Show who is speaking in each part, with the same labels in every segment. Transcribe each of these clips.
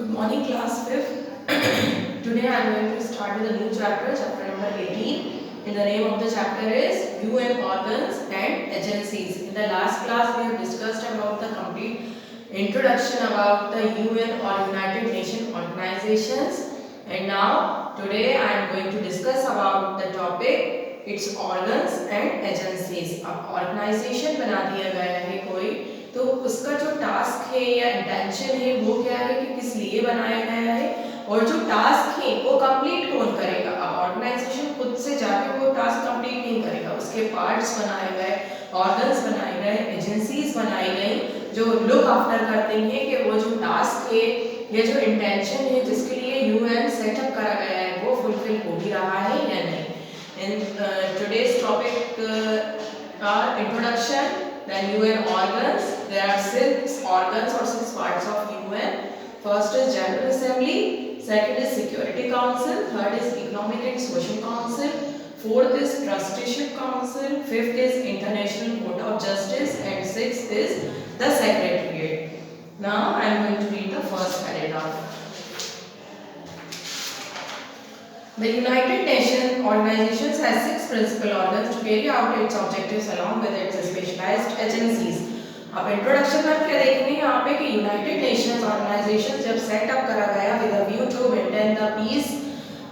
Speaker 1: Good morning, class 5th. Today I am going to start with a new chapter, chapter number 18. And the name of the chapter is UN organs and agencies. In the last class, we have discussed about the complete introduction about the UN or United Nations organizations. And now, today I am going to discuss about the topic, its organs and agencies. अब organization बना दिया गया है कोई, तो उसका जो task है या इंटेंशन है वो क्या है कि किस लिए बनाया गया है और जो टास्क है वो कंप्लीट कौन करेगा। अब ऑर्गेनाइजेशन खुद से जाके वो टास्क कंप्लीट नहीं करेगा, उसके पार्ट्स बनाए गए, ऑर्गन्स बनाए गए, एजेंसीज बनाई गई जो लुक आफ्टर करते हैं कि वो जो टास्क है या जो इंटेंशन है जिसके लिए यूएन सेटअप करा गया है वो फुलफिल हो भी रहा है या नहीं। In today's topic introduction, then UN organs. There are 6 organs or 6 parts of UN. First is General Assembly, second is Security Council, third is Economic and Social Council, fourth is Trusteeship Council, fifth is International Court of Justice, and sixth is the Secretariat. Now I am going to read the first paragraph. The United Nations organizations has 6 principal organs to carry out its objectives along with its specialized agencies. अब introduction में क्या देखेंगे यहाँ पे कि United Nations Organisation जब setup करा गया with a view to maintain the peace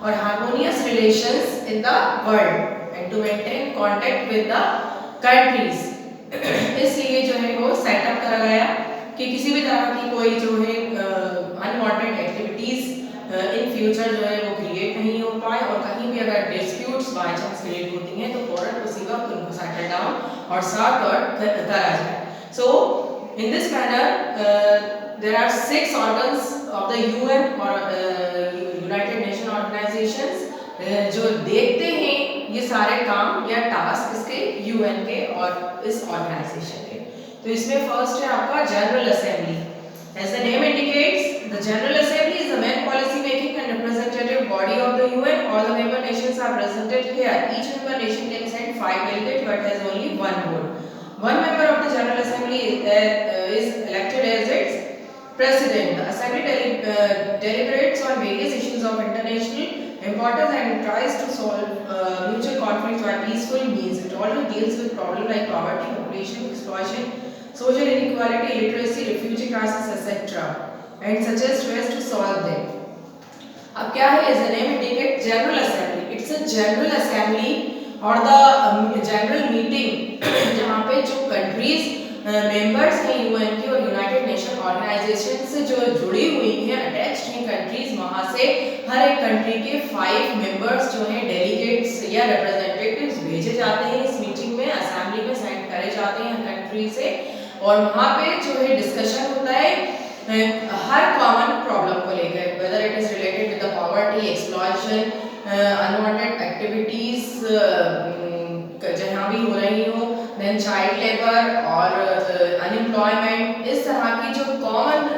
Speaker 1: और harmonious relations in the world and to maintain contact with the countries, इसलिए जो है वो सेटअप करा गया कि किसी भी तरह की कोई जो है अनवांटेड एक्टिविटीज इन फ्यूचर जो है वो क्रिएट नहीं हो पाए और कहीं भी अगर डिस्प्यूट्स बाय चांस क्रिएट होती हैं तो फौरन उसी वक्त उनको सेटल डाउन और सॉर्ट आउट करा जाए। So in this manner there are 6 organs of the UN और यूनाइटेड नेशन ऑर्गेनाइजेशंस जो देखते हैं ये सारे काम या टास्क इसके यूएन के और इस ऑर्गेनाइजेशन के। तो इसमें फर्स्ट है आपका general assembly. As the name indicates, the General Assembly is the main policy-making and representative body of the UN. All the member nations are represented here. Each member nation can send 5 delegates, but has only one vote. One member of the General Assembly is elected as its president. The Assembly deliberates on various issues of international importance and tries to solve mutual conflicts by peaceful means. It also deals with problems like poverty, population exploitation, social inequality, illiteracy, refugee crisis, etc. and suggests ways to solve them. अब क्या है, as the name indicates, General Assembly. It's a General Assembly और the General Meeting जहाँ पे जो countries members हैं UN की और United Nation Organization से जो जुड़ी हुई हैं, attached हैं countries, वहाँ से हर एक country के 5 members जो हैं delegates या representatives भेजे जाते हैं इस meeting में, assembly में send करे जाते हैं country से और वहाँ पे जो है डिस्कशन होता है हर कॉमन प्रॉब्लम को लेकर, whether it is related with the poverty, exploitation, unwanted activities जहाँ भी हो रही हो, देन चाइल्ड लेबर और अनएम्प्लॉयमेंट, इस तरह की जो कॉमन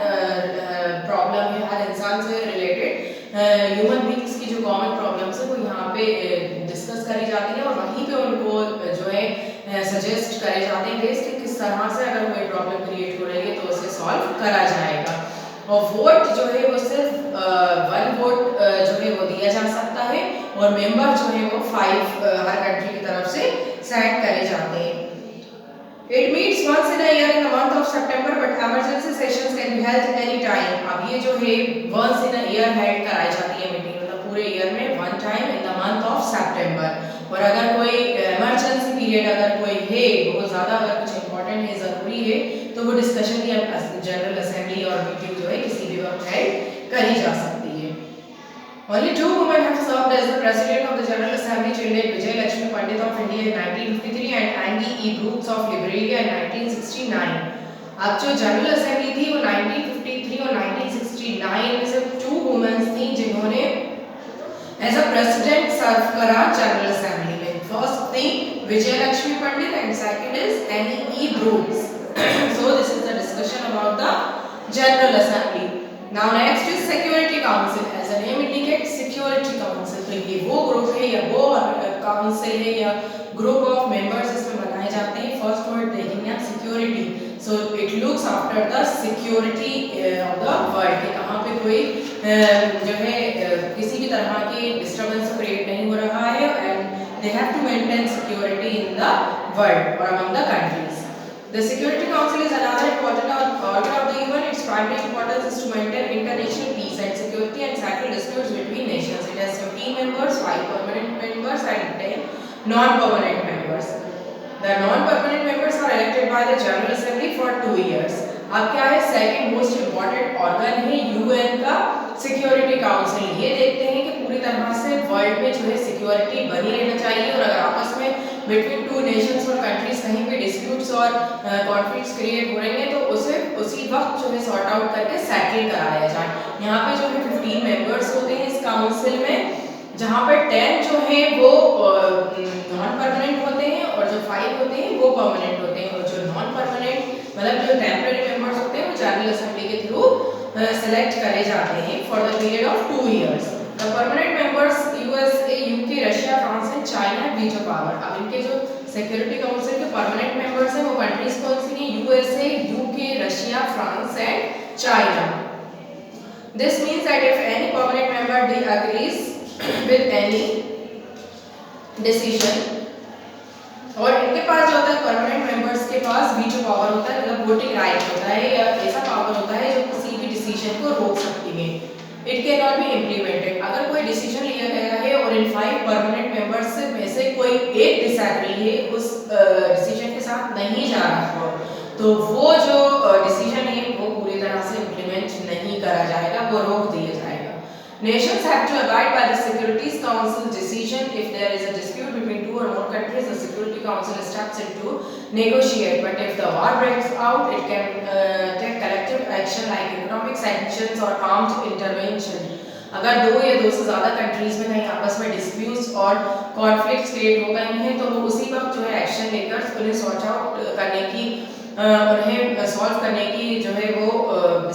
Speaker 1: प्रॉब्लम है हर इंसान से रिलेटेड ह्यूमन बींग्स की जो कॉमन प्रॉब्लम्स है वो यहाँ पे डिस्कस करी जाती है और वहीं पे उनको जो है सजेस्ट करे जाते हैं कि किस तरह से अगर कोई प्रॉब्लम क्रिएट हो रही है तो उसे सॉल्व करा जाएगा। और वोट जो है वो सिर्फ 1 वोट जो है वो दिया जा सकता है और मेंबर जो है वो 5 हर कंट्री की तरफ से सेट करे जाते हैं। It meets once in a year in the month of September, but emergency sessions can be held any time. अब ये जो है once in a year held कराई जाती है मीटिंग, मतलब पूरे ईयर में one time in the month of September। और अगर कोई इमरजेंसी पीरियड अगर कोई है बहुत ज़्यादा, अगर कुछ इंपॉर्टेंट है, ज़रूरी है, तो वो डिस्कशन की जनरल असेंबली और मीटिंग जो है किसी भी वक्त हेल्ड करी जा सकती है। Only 2 women have served as the president of the General Assembly till date: Vijay Lakshmi Pandit of India in 1953 and Angie E. Brooks of Liberia in 1969। अब जो जनरल असेंबली थी वो 1953 और 1969 में सिर्फ 2 वुमेन्स थी जिन्होंने एज अ प्रेसिडेंट सर्व करा जनरल असेंबली में। फर्स्ट थी Vijay Lakshmi Pandit and second is Annie E Brooks. So this is the discussion about the General Assembly. Now next is Security Council. As the name indicates, Security Council, तो ये वो group है या वो council है या ग्रुप ऑफ मेंबर्स इसमें बनाए जाते हैं। फर्स्ट वर्ड देखेंगे आप security, so it looks after the security of the world, कहाँ पे कोई जो है किसी भी तरह की डिस्टर्बेंस क्रिएट नहीं हो रहा है and they have to maintain security in the world or among the countries. The Security Council is another important organ of the UN. Its primary importance is to maintain international peace and security and settle disputes between nations. It has 15 members, 5 permanent members and 10 non-permanent members. The non-permanent members are elected by the General Assembly for 2 years. अब क्या है, second most important organ है UN का security council. ये देखते हैं कि पूरी तरह से वर्ल्ड में जो है सिक्योरिटी बनी रहना चाहिए और अगर आपस में बिटवीन टू नेशंस और कंट्रीज कहीं पे डिस्प्यूट्स और कॉन्फ्लिक्ट्स क्रिएट हो रहे हैं तो उसे उसी वक्त जो है सॉर्ट आउट करके सेटल कराया जाए। यहाँ पे जो है 15 मेंबर्स होते हैं इस काउंसिल में, जहाँ पे 10 जो है वो नॉन परमानेंट होते हैं और जो 5 होते हैं वो परमानेंट होते हैं और जो नॉन परमानेंट मतलब जो टेम्पररी मेंबर्स होते हैं वो जनरल असेंबली के थ्रू सेलेक्ट करे जाते हैं for the period of 2 years. The permanent members USA, UK, Russia, France and China have veto power. अब इनके जो सिक्योरिटी काउंसिल के परमानेंट मेंबर्स हैं वो कंट्रीज कौन सी हैं? USA, UK, Russia, France and China. This means that if any permanent member agrees with any decision और इनके पास जो होता है परमानेंट मेंबर्स के पास वीटो पावर होता है, मतलब वोटिंग राइट होता है या ऐसा पावर होता है जो किसी भी डिसीजन को रोक सकती है। It can not be implemented. अगर कोई डिसीजन लिया गया है और इन 5 परमानेंट मेंबर्स में से कोई एक डिसएग्री है उस डिसीजन के साथ नहीं जा रहा हो तो वो जो डिसीजन है वो पूरी तरह से इम्प्लीमेंट नहीं करा जाएगा, वो रोक दिया जाएगा। Nations have to abide by the Security Council decision. If there is a dispute between 2 or more countries, the Security Council steps in to negotiate. But if the war breaks out, it can take collective action like economic sanctions or armed intervention. अगर 2 या 2 से ज़्यादा countries में कहीं आपस में disputes और conflicts create हो गए हैं तो वो उसी वक्त जो है एक्शन लेकर उन्हें सॉर्ट आउट करने की उन्हें सॉल्व करने की जो है वो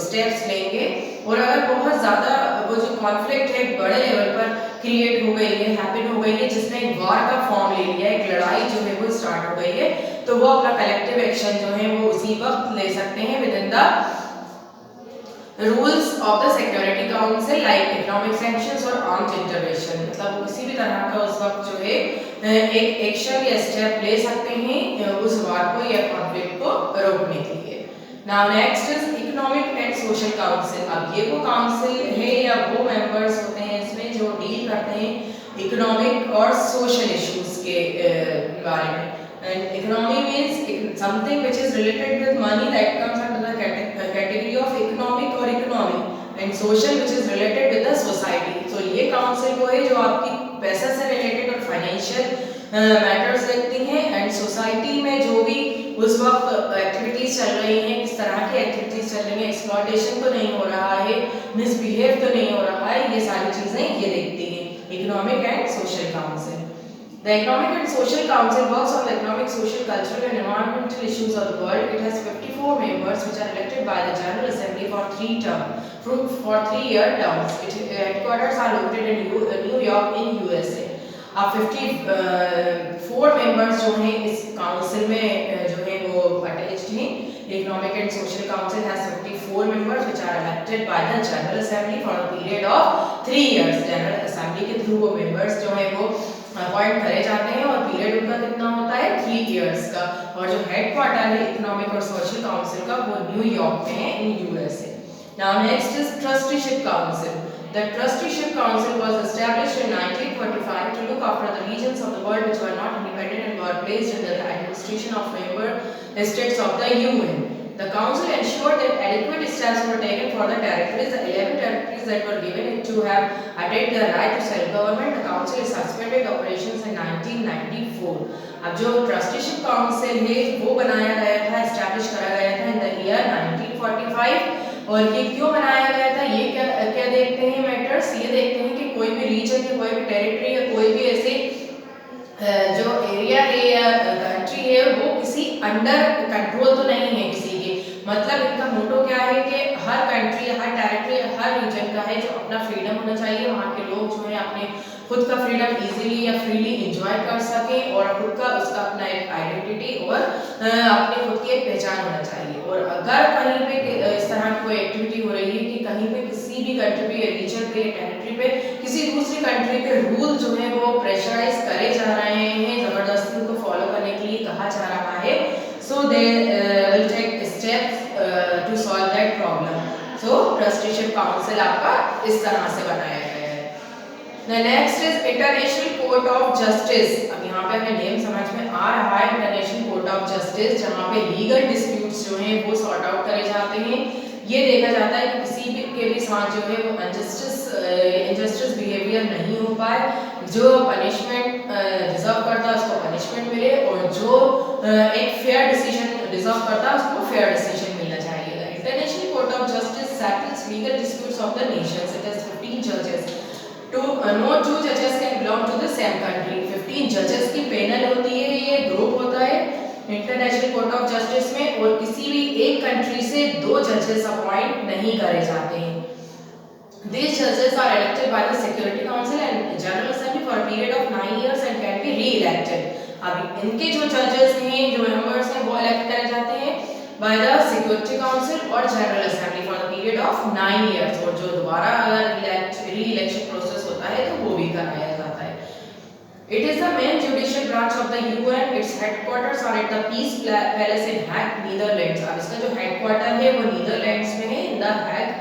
Speaker 1: स्टेप्स लेंगे। और अगर बहुत ज़्यादा वो जो कॉन्फ्लिक्ट है बड़े लेवल पर क्रिएट हो गई है, हैपन हो गई है, जिसने एक वॉर का फॉर्म ले लिया है, एक लड़ाई जो है वो स्टार्ट हो गई है, तो वो अपना कलेक्टिव एक्शन जो है वो उसी वक्त ले सकते हैं with in the rules of the security council like economic sanctions और आर्म्ड इंटरवेंशन। मतलब किसी भी तरह का उस वक्त जो है एक एक्शन या स्टेप ले सकते हैं उस वार को या कॉन्फ्लिक्ट को रोकने के लिए। Now next is economic and social council. अब ये वो काउंसिल है या वो मेंबर्स होते हैं इसमें जो डील करते हैं इकोनॉमिक और सोशल इश्यूज के बारे में। And economy means something which is related with money that comes under the category of economic or economy, and social which is related with the society. So ये council वो है जो आपकी पैसा से related और financial matters देखती हैं and society में जो भी उस वक्त activities चल रही हैं, किस तरह की activities चल रही हैं, exploitation तो नहीं हो रहा है, misbehave तो नहीं हो रहा है, ये सारी चीजें ये देखती हैं economic and social council. The Economic and Social Council works on the economic, social, cultural and environmental issues of the world. It has 54 members which are elected by the General Assembly for 3-year terms. Its headquarters are located in New York in USA. अब 54 members जो हैं इस council में जो है वो attached हैं. Economic and Social Council has 54 members which are elected by the General Assembly for a period of 3 years. General Assembly के through वो members जो हैं वो अपॉइंट करे जाते हैं और पीरियड उनका कितना होता है 3 इयर्स का। और जो हेडक्वार्टर है इकोनॉमिक और सोशल काउंसिल का वो न्यूयॉर्क में है in USA. Now next is trusteeship council. The trusteeship council was established in 1945 to look after the regions of the world which were not independent and were placed under the administration of member states of the UN. The council ensured that adequate steps were taken for the territories. The 11 territories that were given it to have attained the right to self-government. The council suspended operations in 1994. अब जो trusteeship council है वो बनाया गया था, establish करा गया था इन द ईयर 1945। और ये क्यों बनाया गया था, ये क्या देखते हैं मैटर्स, ये देखते हैं कि कोई भी रीजन या कोई भी टेरिटरी या कोई भी ऐसे जो एरिया है या कंट्री है वो किसी अंडर कंट्रोल तो नहीं है किसी के। मतलब इनका मोटो क्या है कि हर कंट्री हर टेरिटरी हर रीजन का है जो अपना फ्रीडम होना चाहिए, वहाँ के लोग जो है अपने खुद का फ्रीडम इजीली या फ्रीली एंजॉय कर सकें और खुद का उसका अपना एक आइडेंटिटी और अपने खुद की एक पहचान होना चाहिए। और अगर कहीं पे इस तरह की कोई एक्टिविटी हो रही है कि कहीं पे किसी भी कंट्री पे, रीजन पे, टेरिटरी पे किसी दूसरी कंट्री के रूल जो है वो प्रेशराइज करे जा रहे हैं, जबरदस्ती उनको फॉलो करने के लिए कहा जा रहा है, so they will take steps to solve that problem. So trusteeship council आपका इस तरह से बनाया गया है। The next is international court of justice. अब यहाँ पे हमें नेम समझ में आ रहा है, इंटरनेशनल कोर्ट ऑफ जस्टिस, जहाँ पे लीगल डिस्प्यूट्स जो हैं वो सॉर्ट आउट करे जाते हैं। ये देखा जाता है कि किसी भी के भी साथ जो है वो इनजस्टिस बिहेवियर नहीं हो पाए, जो पनिशमेंट डिजर्व करता है उसको पनिशमेंट मिले, और जो एक फेयर डिसीजन डिजर्व करता है उसको फेयर डिसीजन मिलना चाहिए। International court of justice settles legal disputes of the nations. It has 15 judges. No two judges can belong to the same country. 15 judges की पैनल होती है, ये ग्रुप होता है इंटरनेशनल कोर्ट ऑफ जस्टिस में, और किसी भी एक कंट्री से 2 जजेस अपॉइंट नहीं करे जाते हैं। These judges are elected by the Security Council and General Assembly for a period of 9 years and can be re-elected. अब इनके जो जजेस हैं, जो मेंबर्स हैं, वो इलेक्ट करे जाते हैं by the Security Council और General Assembly for the period of 9 years, और जो दोबारा अगर re-election process होता है तो वो भी कराया जाता है। It is the main judicial branch of the UN. Its headquarters are at the Peace Palace in Hague, Netherlands. अब इसका जो headquarter है वो नीदरलैंड्स में है, in the Hague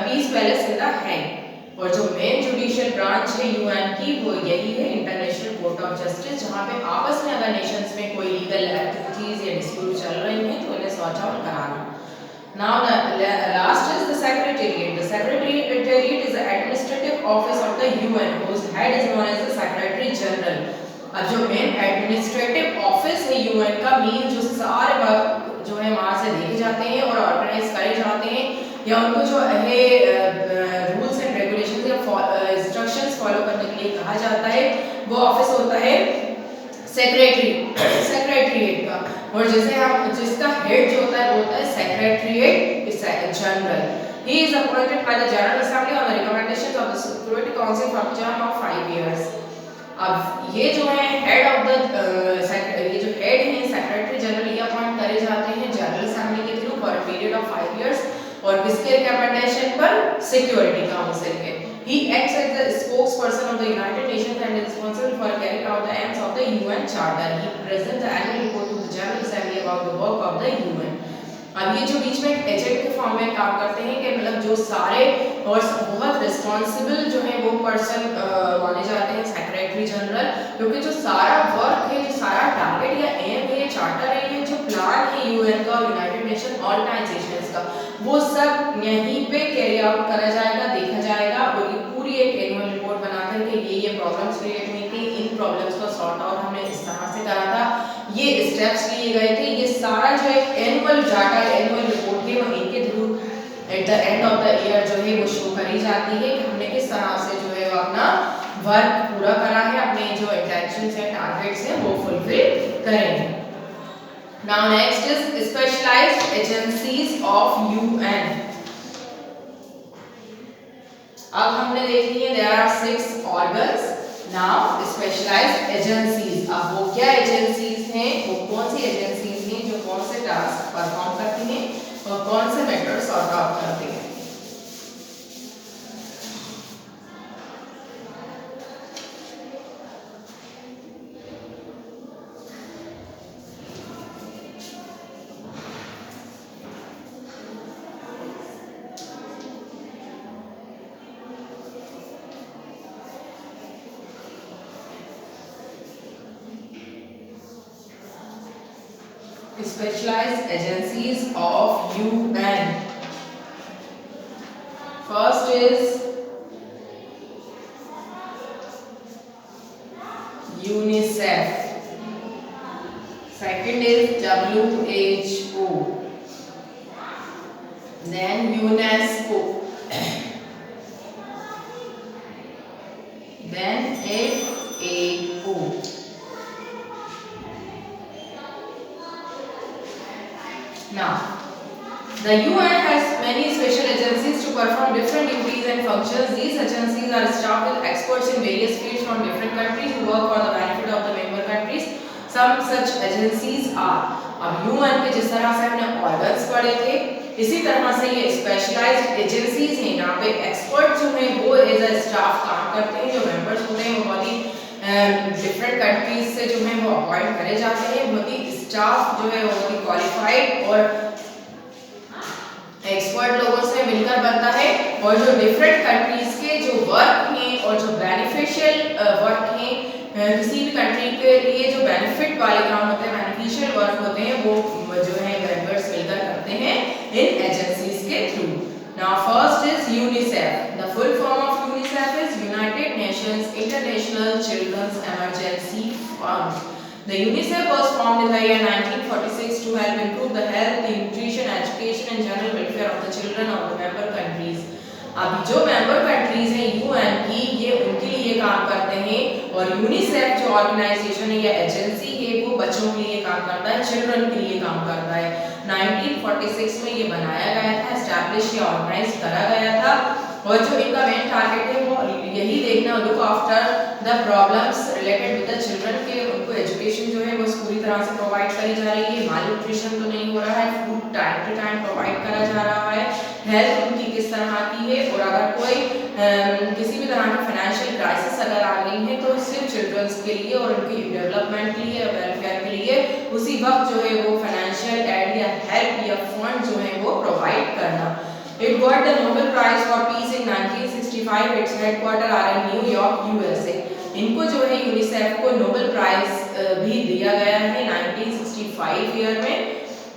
Speaker 1: Peace Palace in the Hague, और जो मेन जुडिशियल ब्रांच है यूएन की वो यही है इंटरनेशनल कोर्ट ऑफ जस्टिस, जहाँ पे आपस में अगर नेशंस में कोई लीगल एक्टिविटीज या डिस्प्यूट चल रही हैं तो उन्हें सॉर्ट आउट कराना। Now the last is the secretariat. The secretariat is the administrative office of the UN whose head is known as the secretary general. अब जो मेन एडमिनिस्ट्रेटिव ऑफिस है यूएन का, मीन जो सारे वर्क जो है वहाँ से देखे जाते हैं और ऑर्गेनाइज करे जाते हैं, या उनको जो है रूल्स एंड रेगुलेशंस या इंस्ट्रक्शंस फॉलो करने के लिए कहा जाता है, वो ऑफिस होता है सेक्रेटेरिएट का। और जैसे हम जिसका हेड जो होता है वो होता है secretariat general. He is appointed by the General assembly on the recommendations of the security council for a term of 5 years. अब ये जो है हेड ऑफ द ये जो हेड है सेक्रेटरी जनरल, ये अपॉइंट करे जाते हैं जनरल असेंबली के through for a period of 5 years, और किसके रिकमेंडेशन पर? सिक्योरिटी काउंसिल के। He acts as the spokesperson of the United Nations and is responsible for carrying out the aims of the UN Charter. He presents the annual report to the General Assembly about the work of the UN. अब ये जो बीच में agent के form में काम करते हैं कि मतलब जो सारे और बहुत रिस्पॉन्सिबल जो है वो पर्सन माने जाते हैं सेक्रेटरी जनरल, क्योंकि जो सारा वर्क है, जो सारा टारगेट या एम है, चार्टर है, ये जो प्लान है यूएन का, यूनाइटेड नेशन ऑर्गेनाइजेशंस का, वो सब यहीं पे कैरी आउट करा जाएगा, देखा जाएगा, और ये पूरी एक एनुअल रिपोर्ट बनाकर के ये प्रॉब्लम्स क्रिएट हुई थी, इन प्रॉब्लम्स का सॉर्ट आउट हमने इस तरह से करा था, ये स्टेप्स लिए गए थे, ये सारा जो एक एनुअल डाटा, एनुअल रिपोर्ट है वो इनके through at the end of the year जो है वो शो करी जाती है कि हमने किस तरह से जो है वो अपना वर्क पूरा करा है, अपने जो इंटेंशंस हैं, टारगेट्स हैं वो फुलफिल करेंगे। Now next is specialized agencies of UN. अब हमने देख लिया there are 6 organs. Now specialized agencies. अब वो क्या एजेंसीज हैं, वो कौन सी एजेंसीज हैं जो कौन से टास्क परफॉर्म करती हैं और कौन से मैटर सॉर्ट आउट करती हैं। Specialized agencies of UN. First is UNICEF. Second is WHO. Then UNESCO. Then FAO. Now, the UN has many special agencies to perform different duties and functions. These agencies are staffed with experts in various fields from different countries who work for the benefit of the member countries. Some such agencies are, अब UN के जिस तरह से हमने organs पढ़े थे, इसी तरह से ये स्पेशलाइज्ड एजेंसीज हैं, यहाँ पे एक्सपर्ट जो हैं वो एज अ स्टाफ काम करते हैं। जो मेंबर्स होते हैं वो बहुत ही डिफरेंट कंट्रीज से जो है वो अपॉइंट करे जाते हैं। बहुत ही स्टाफ जो है वो बहुत ही क्वालिफाइड और एक्सपर्ट लोगों से मिलकर बनता है। और जो डिफरेंट कंट्रीज के जो वर्क हैं और जो बेनिफिशियल वर्क हैं, किसी भी कंट्री के लिए जो बेनिफिट वाले काम होते हैं, बेनिफिशियल वर्क होते हैं, वो जो है मेंबर्स मिलकर करते हैं इन एजेंसीज के through. Now first is UNICEF. The full form of UNICEF is United Nations International Children's Emergency Fund. The UNICEF was formed in the year 1946 to help improve the health, the nutrition, education and general welfare of the children of the member countries. अभी जो member countries हैं UN की, ये उनके लिए काम करते हैं। और यूनिसेफ जो ऑर्गेनाइजेशन है या एजेंसी है वो बच्चों के लिए काम करता है, चिल्ड्रन के लिए काम करता है। 1946 में ये बनाया गया था, एस्टैब्लिश या ऑर्गेनाइज करा गया था। और जो इनका मेन टारगेट है वो यही देखना, look after the problems related with the children, के उनको एजुकेशन जो है वो पूरी तरह से प्रोवाइड करी जा रही है, माल न्यूट्रिशन तो नहीं हो रहा है, food time to time provide करा जा रहा है, हेल्थ उनकी किस तरह की है। और अगर कोई किसी भी तरह की फाइनेंशियल क्राइसिस अगर आ गई है तो सिर्फ चिल्ड्रंस के लिए और उनकी डेवलपमेंट के लिए, वेलफेयर के लिए उसी वक्त जो है वो फाइनेंशियल एड या हेल्प या फंड जो है वो प्रोवाइड करना। It got the Nobel Prize for Peace in 1965. Its headquarters are in New York, USA. इनको जो है यूनिसेफ को नोबेल प्राइज भी दिया गया है 1965 ईयर में,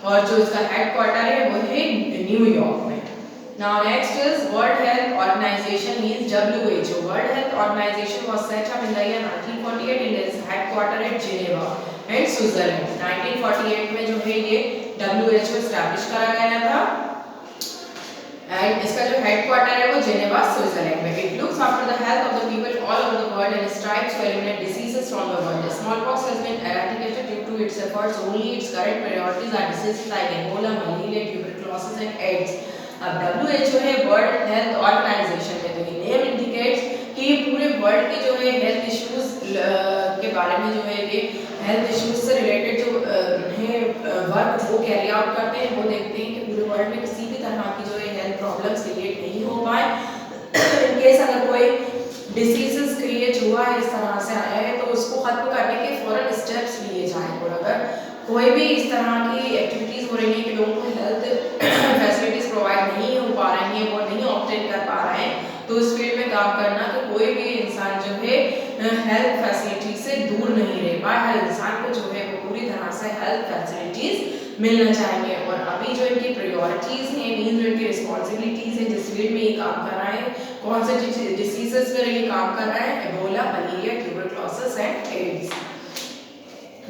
Speaker 1: और जो इसका हेडक्वार्टर है वो है न्यूयॉर्क में। Now next is World Health Organization means WHO. World Health Organization was set up in the year 1948 and is headquartered at Geneva and Switzerland. 1948 में जो है ये WHO एस्टैब्लिश करा गया था एंड इसका जो हेडक्वार्टर है वो जेनेवा स्विट्जरलैंड में। It looks after the health of the people all over the world and strives to eliminate diseases from the world. Smallpox has been eradicated due to its efforts. Only its current priorities are diseases like Ebola, malaria, tuberculosis and AIDS. अब WHO है World Health Organisation है, तो ये name indicates कि पूरे world के जो है हेल्थ इश्यूज के बारे में जो है ये हेल्थ इश्यूज से रिलेटेड जो है वर्क वो कैरी आउट करते हैं। वो देखते हैं कि पूरे वर्ल्ड में किसी भी तरह की जो है हेल्थ प्रॉब्लम्स क्रिएट नहीं हो पाए। इन केस अगर कोई डिसीजेस क्रिएट हुआ है, इस तरह से आया है, तो उसको खत्म करने के फौरन स्टेप्स लिए जाएं। और अगर कोई भी इस तरह की एक्टिविटीज हो रही है कि लोगों को हेल्थ फैसिलिटीज प्रोवाइड नहीं हो पा रही हैं, वो नहीं ऑब्टेन कर पा रहे हैं, तो उस फील्ड में काम करना कि कोई भी इंसान जो है हेल्थ फैसिलिटी से दूर नहीं रह पाए। हर इंसान को जो है वो पूरी तरह से हेल्थ फैसिलिटीज मिलना चाहिए। और अभी जो इनकी प्रायोरिटीज हैं, मीन जो इनकी रिस्पॉन्सिबिलिटीज है, जिस फील्ड में ये काम कर रहे हैं, कौन से डिसीजेस पर ये काम कर रहे हैं, Ebola, malaria, tuberculosis and AIDS.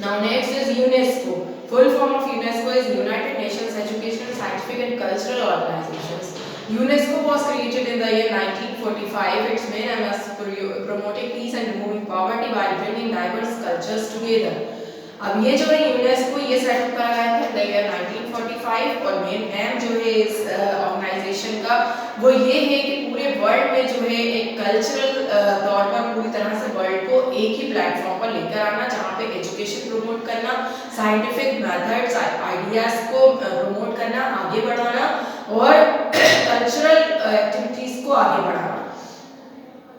Speaker 1: Now next is UNESCO. Full form of UNESCO is United Nations Educational, Scientific and Cultural Organizations. UNESCO was created in the year 1945. Its main aim is promoting peace and removing poverty by bringing diverse cultures together. अब ये जो है UNESCO ये setup करा गया था the year 1945 और main M जो है इस ऑर्गेनाइजेशन का वो ये है कि पूरे वर्ल्ड में जो है एक कल्चरल तौर पर पूरी तरह से वर्ल्ड को एक ही प्लेटफॉर्म पर लेकर आना, जहाँ पे एजुकेशन प्रमोट करना, साइंटिफिक मेथड्स आइडियाज को प्रमोट करना, आगे बढ़ाना और कल्चरल एक्टिविटीज को आगे बढ़ाना।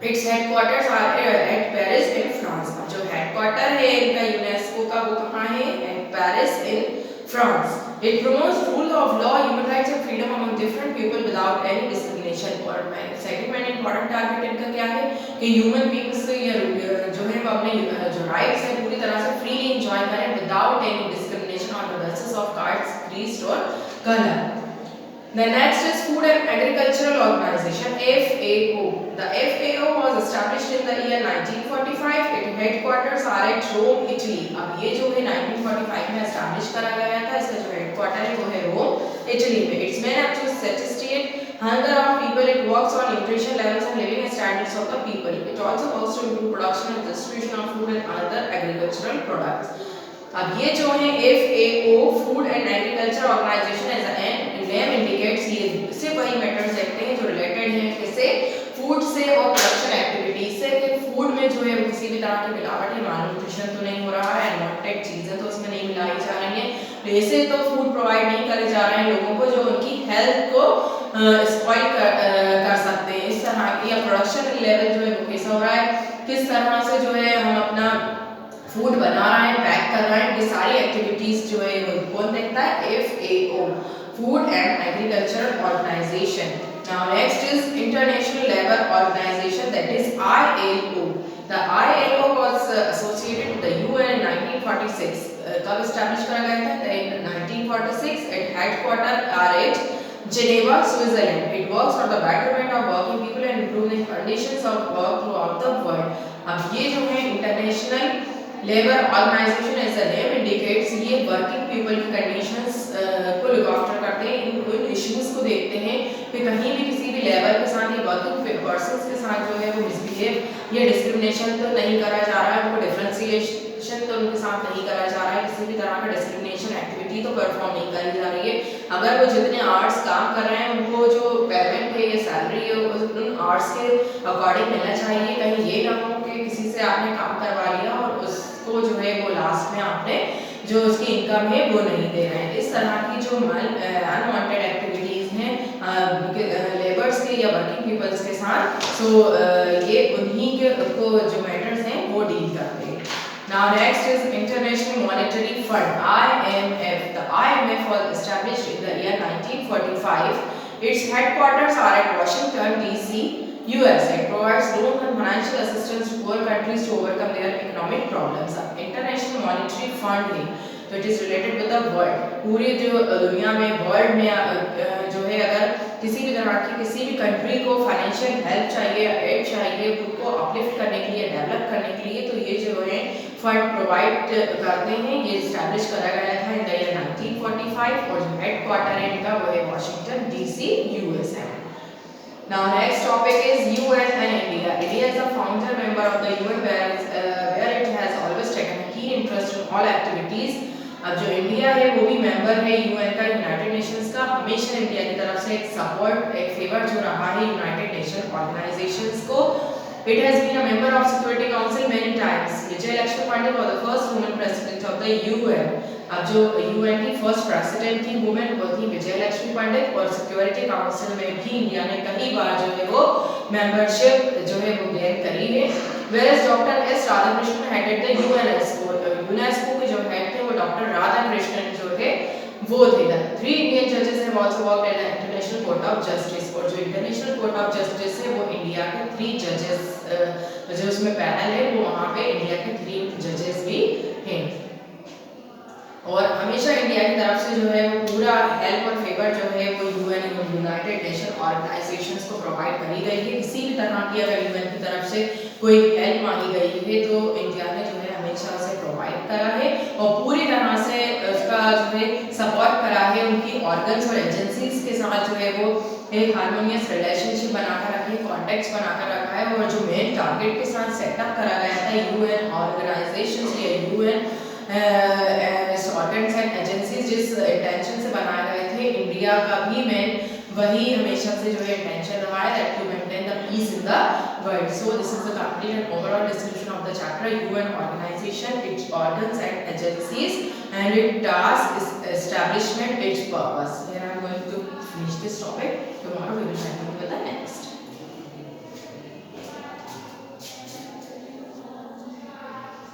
Speaker 1: Its headquarters are at Paris in France. जो हेडक्वार्टर है इनका यूनेस्को का वो कहाँ है? At Paris in France. It promotes rule of law, human rights and freedom among different people without any discrimination. और सेकंड में इम्पोर्टेंट टारगेट इनका क्या है कि ह्यूमन बींग्स या जो है वो अपने जो राइट्स है पूरी तरह से फ्रीली एंजॉय करें without any discrimination on the basis of caste, creed और colour. The next is Food and Agricultural Organization, FAO. The FAO was established in the year 1945. Its headquarters are at Rome, Italy. अब ये जो है 1945 में establish करा गया था, इसका जो headquarter है वो है Rome, Italy में. Its main aim is to satiate hunger of people. It works on nutrition levels and living standards of the people. It also works to improve production and distribution of food and other agricultural products. अब ये जो है FAO food and agriculture organisation as an name indicates, ये सिर्फ वही matters देखते हैं जो रिलेटेड हैं किससे, फूड से और प्रोडक्शन एक्टिविटी बेसिक फूड में जो है किसी भी तरह की मिलावट या malnutrition तो नहीं हो रहा है, अनवांटेड चीजें तो उसमें नहीं मिलाई जा रही हैं, ऐसे तो फूड प्रोवाइड नहीं करे जा रहे हैं लोगों को जो उनकी हेल्थ को स्पॉइल कर सकते हैं। इस तरह की या प्रोडक्शन लेवल जो है वो कैसा हो रहा है, किस तरह से जो है हम अपना फूड बना रहे हैं, पैक कर रहे हैं, ये सारी एक्टिविटीज जो है वो कौन देखता है, FAO, food and agriculture organisation. Now next is International Labour Organization, that is ILO. The ILO was associated with the UN in 1946. कब establish करा गया था? In 1946. Its headquarters are at Geneva, Switzerland. It works for the betterment of working people and improving conditions of work throughout the world. अब ये जो है international labour organisation as the name indicates, ये working people की conditions को look after करते हैं, इन issues को देखते हैं कि कहीं भी किसी भी लेबर के साथ या वर्किंग पर्सन्स के साथ जो है वो मिसबिहेव या डिस्क्रिमिनेशन तो नहीं करा जा रहा है, उनको डिफरेंशिएशन तो उनके साथ नहीं करा जा रहा है, किसी भी तरह का डिस्क्रिमिनेशन एक्टिविटी तो परफॉर्म नहीं करी जा रही है। अगर वो जितने आवर्स काम कर रहे हैं उनको जो पेमेंट है या सैलरी है उन आवर्स के अकॉर्डिंग मिलना चाहिए, कहीं ये ना हो कि किसी से आपने काम करवा लिया और उसको जो है वो लास्ट में आपने जो उसकी इनकम है वो नहीं दे रहे हैं। इस तरह की जो अनवांटेड एक्टिविटीज हैं लेबर्स के या वर्किंग पीपल्स के साथ, सो ये उन्हीं के को जो मैटर्स हैं वो डील करते हैं। Now next is International Monetary Fund, IMF. The IMF was established in the year 1945. Its headquarters are at Washington DC, USA. It provides loan and financial assistance to poor countries to overcome their economic problems. International Monetary Fund है तो it is related with the world, पूरी जो दुनिया में world में जो है अगर किसी भी तरह की किसी भी कंट्री को फाइनेंशियल हेल्प चाहिए, एड चाहिए, खुद को अपलिफ्ट करने के लिए, डेवलप करने के लिए, तो ये जो है फंड प्रोवाइड करते हैं। ये इस्टेब्लिश करा गया था इन द ईयर 1945 और जो हेडक्वार्टर है इनका वो है Washington DC, USA। Now next topic is UN and India. India is a founder member of the UN where it has always taken a keen interest in all activities. अब जो India है वो भी member है UN का, United Nations का, हमेशा India की तरफ से एक सपोर्ट, एक फेवर जो रहा है यूनाइटेड नेशन ऑर्गेनाइजेशंस को। It has been a member of Security Council many times. Vijay Lakshmi Pandit was the first woman president of the UN. अब जो यूएन की फर्स्ट प्रेसिडेंट थी वुमेन वो थी विजय लक्ष्मी पंडित, और सिक्योरिटी काउंसिल में भी इंडिया ने कई बार जो है वो मेंबरशिप जो है वो गेन करी है। Whereas Dr. S. Radhakrishnan headed the UNESCO. UNESCO के जो हेड थे वो डॉक्टर राधाकृष्णन जो थे वो थे। थ्री इंडियन जजेस have also worked at the international court of justice, और जो इंटरनेशनल कोर्ट ऑफ जस्टिस है वो इंडिया के 3 जजेस जो उसमें पैनल है वो वहाँ पे इंडिया के 3 जजेस भी हैं। और हमेशा इंडिया की तरफ से जो है वो पूरा हेल्प और फेवर जो है वो यूएन और यूनाइटेड नेशन ऑर्गेनाइजेशंस को प्रोवाइड करी गई है। किसी भी तरह की अगर यूएन की तरफ से कोई हेल्प मांगी गई है तो इंडिया ने जो है हमेशा उसे प्रोवाइड करा है और पूरी तरह से उसका जो है सपोर्ट करा है। उनकी ऑर्गन्स और एजेंसीज के साथ जो है वो एक हार्मोनियस रिलेशनशिप बनाकर रखी है, कॉन्टेक्ट्स बनाकर रखा है, और जो मेन टारगेट के साथ सेटअप करा गया था यूएन ऑर्गेनाइजेशंस या यूएन ऑर्गन्स एंड एजेंसीज जिस इंटेंशन से बनाए गए थे, इंडिया का भी मेन वही हमेशा से जो है इंटेंशन रहा है that to maintain the peace in the world. So this is the complete and overall description of the chapter UN organisation, its organs and agencies and its task, its establishment, its purpose. Here I am going to finish this topic. Tomorrow we will continue with the next.